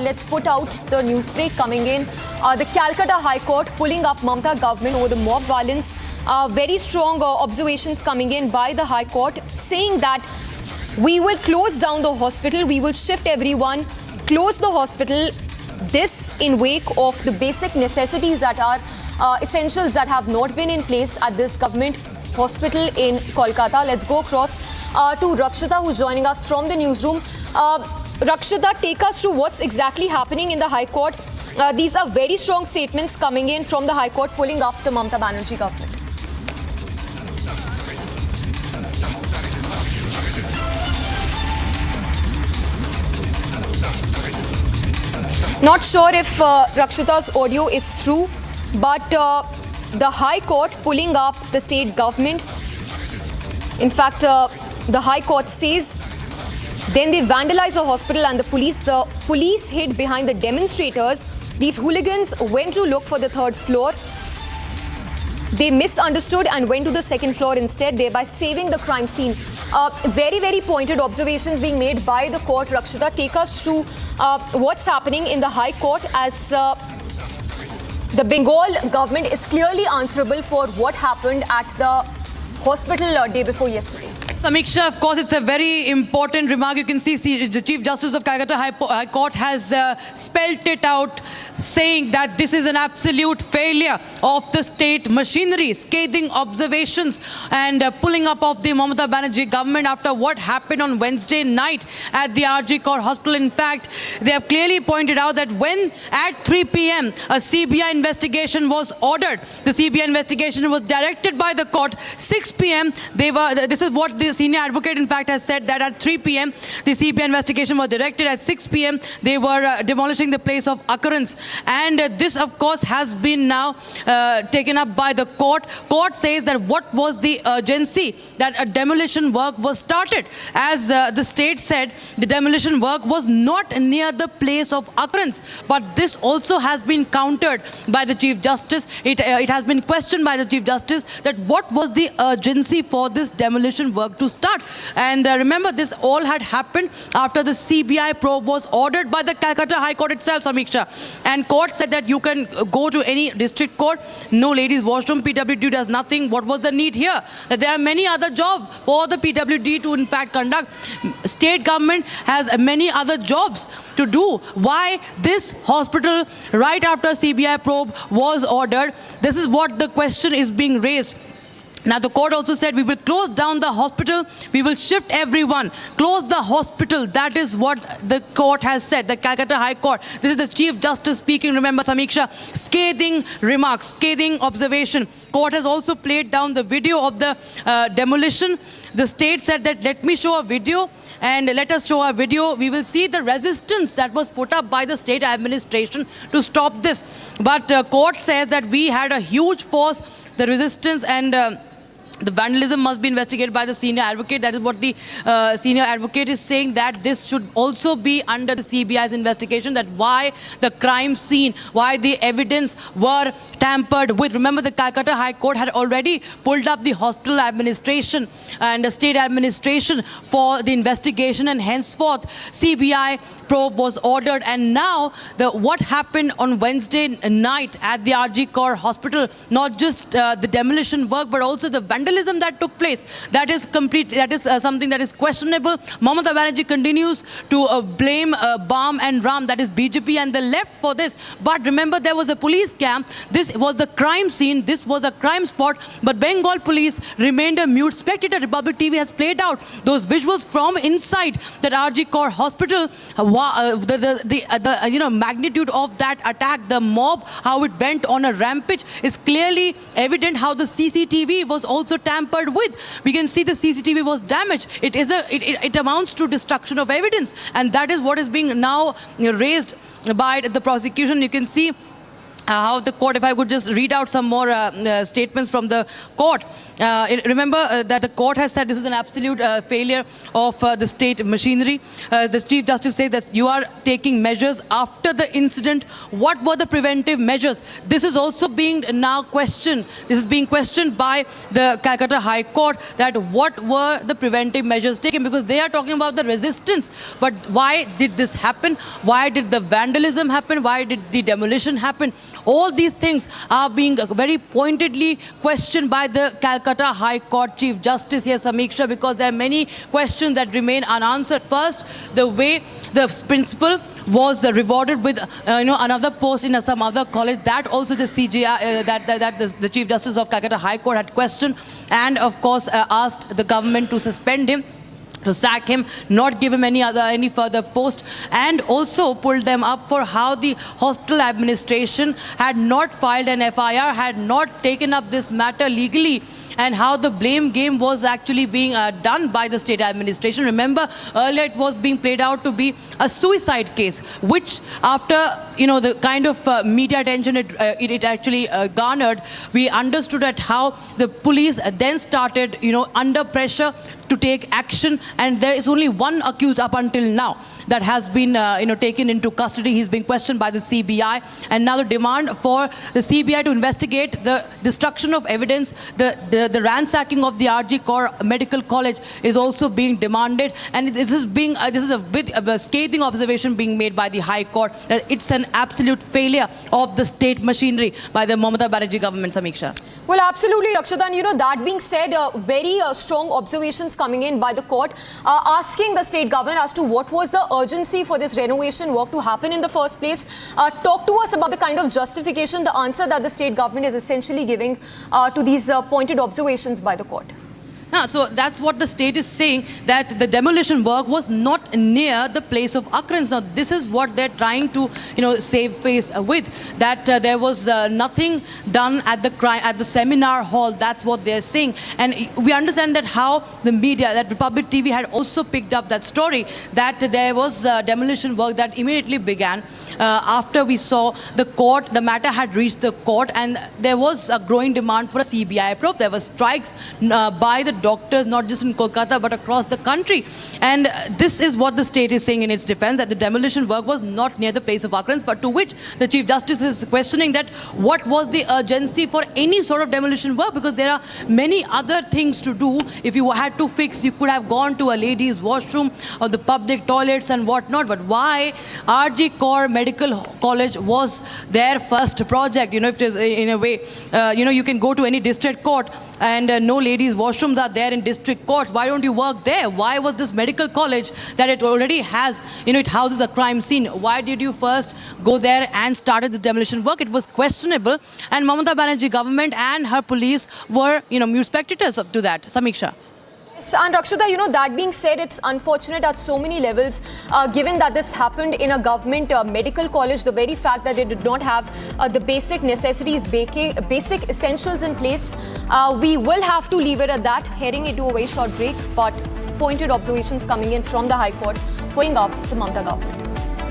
Let's put out the news break coming in. The Calcutta High Court pulling up Mamata government over the mob violence. Very strong observations coming in by the High Court saying that we will close down the hospital, we will shift everyone, close the hospital. This in wake of the basic necessities that are essentials that have not been in place at this government hospital in Kolkata. Let's go across to Rakshita, who's joining us from the newsroom. Rakshita, take us through what's exactly happening in the High Court. These are very strong statements coming in from the High Court pulling up the Mamata Banerjee government. Not sure if Rakshita's audio is through, but the High Court pulling up the state government. In fact, the High Court says then they vandalized the hospital and the police hid behind the demonstrators. These hooligans went to look for the third floor. They misunderstood and went to the second floor instead, thereby saving the crime scene. Very, very pointed observations being made by the court. Rakshita, take us through what's happening in the High Court as the Bengal government is clearly answerable for what happened at the hospital day before yesterday. Samiksha, of course, it's a very important remark. You can see the Chief Justice of Calcutta High Court has spelled it out, saying that this is an absolute failure of the state machinery, scathing observations and pulling up of the Mamata Banerjee government after what happened on Wednesday night at the RG Kar Hospital. In fact, they have clearly pointed out that when at 3 p.m. a CBI investigation was ordered, the CBI investigation was directed by the court. 6 p.m. this is what the senior advocate in fact has said, that at 3 p.m. the CBI investigation was directed. At 6 p.m. they were demolishing the place of occurrence, and this of course has been now taken up by the court. Court says that what was the urgency that a demolition work was started. As the state said, the demolition work was not near the place of occurrence, but this also has been countered by the Chief Justice. It has been questioned by the Chief Justice that what was the urgency for this demolition work to start. And remember, this all had happened after the CBI probe was ordered by the Calcutta High Court itself, Samiksha. And court said that you can go to any district court, no ladies washroom, PWD does nothing. What was the need here? That there are many other jobs for the PWD to in fact conduct. State government has many other jobs to do. Why this hospital right after CBI probe was ordered? This is what the question is being raised. Now, the court also said we will close down the hospital, we will shift everyone, close the hospital. That is what the court has said, the Calcutta High Court. This is the Chief Justice speaking, remember, Samiksha, scathing remarks, scathing observation. Court has also played down the video of the demolition. The state said that let me show a video. And let us show a video. We will see the resistance that was put up by the state administration to stop this. But court says that we had a huge force, the resistance and the vandalism must be investigated by the senior advocate. That is what the senior advocate is saying, that this should also be under the CBI's investigation, that why the crime scene, why the evidence were tampered with. Remember, the Calcutta High Court had already pulled up the hospital administration and the state administration for the investigation, and henceforth CBI probe was ordered. And now what happened on Wednesday night at the RG Kar Hospital, not just the demolition work but also the vandalism that took place, that is complete. That is something that is questionable. Mamata Banerjee continues to blame Bam and Ram, that is BJP and the left, for this. But remember, there was a police camp. This was the crime scene. This was a crime spot. But Bengal police remained a mute spectator. Republic TV has played out those visuals from inside that RG Kar Hospital. The magnitude of that attack, the mob, how it went on a rampage, is clearly evident. How the CCTV was also tampered with. We can see the CCTV was damaged. It amounts to destruction of evidence, and that is what is being now raised by the prosecution. You can see how the court, if I could just read out some more statements from the court. Remember that the court has said this is an absolute failure of the state machinery. The Chief Justice says that you are taking measures after the incident. What were the preventive measures? This is also being now questioned. This is being questioned by the Calcutta High Court, that what were the preventive measures taken, because they are talking about the resistance. But why did this happen? Why did the vandalism happen? Why did the demolition happen? All these things are being very pointedly questioned by the Calcutta High Court Chief Justice here, Samiksha, because there are many questions that remain unanswered. First, the way the principal was rewarded with another post in some other college, that also the CJI, the Chief Justice of Calcutta High Court had questioned, and of course asked the government to suspend him, to sack him, not give him any further post, and also pulled them up for how the hospital administration had not filed an FIR, had not taken up this matter legally, and how the blame game was actually being done by the state administration. Remember, earlier it was being played out to be a suicide case, which after the kind of media attention it actually garnered, we understood at how the police then started under pressure to take action, and there is only one accused up until now that has been taken into custody. He's being questioned by the CBI, and now the demand for the CBI to investigate the destruction of evidence, the ransacking of the RG Kaur Medical College is also being demanded, and this is a bit of a scathing observation being made by the High Court that it's an absolute failure of the state machinery by the Mamata Banerjee government, Samiksha. Well, absolutely, Rakshita. And that being said, very strong observations coming in by the court, asking the state government as to what was the urgency for this renovation work to happen in the first place. Talk to us about the kind of justification, the answer that the state government is essentially giving to these pointed observations by the court. So that's what the state is saying, that the demolition work was not near the place of occurrence. Now, this is what they're trying to, save face with, that there was nothing done at the seminar hall. That's what they're saying. And we understand that how the media, that Republic TV had also picked up that story, that there was demolition work that immediately began after we saw the matter had reached the court, and there was a growing demand for a CBI probe. There were strikes by the doctors, not just in Kolkata, but across the country. And this is what the state is saying in its defense, that the demolition work was not near the place of occurrence, but to which the Chief Justice is questioning that what was the urgency for any sort of demolition work, because there are many other things to do. If you had to fix, you could have gone to a ladies' washroom or the public toilets and whatnot. But why RG Kaur Medical College was their first project? If it is in a way, you can go to any district court and no ladies' washrooms are there in district courts. Why don't you work there? Why was this medical college that it already has, it houses a crime scene? Why did you first go there and started the demolition work? It was questionable, and Mamata Banerjee government and her police were, mute spectators to that. Samiksha. Yes, and Rakshita, that being said, it's unfortunate at so many levels, given that this happened in a government medical college. The very fact that they did not have the basic necessities, basic essentials in place. We will have to leave it at that, heading into a very short break, but pointed observations coming in from the High Court, going up the Mamata government.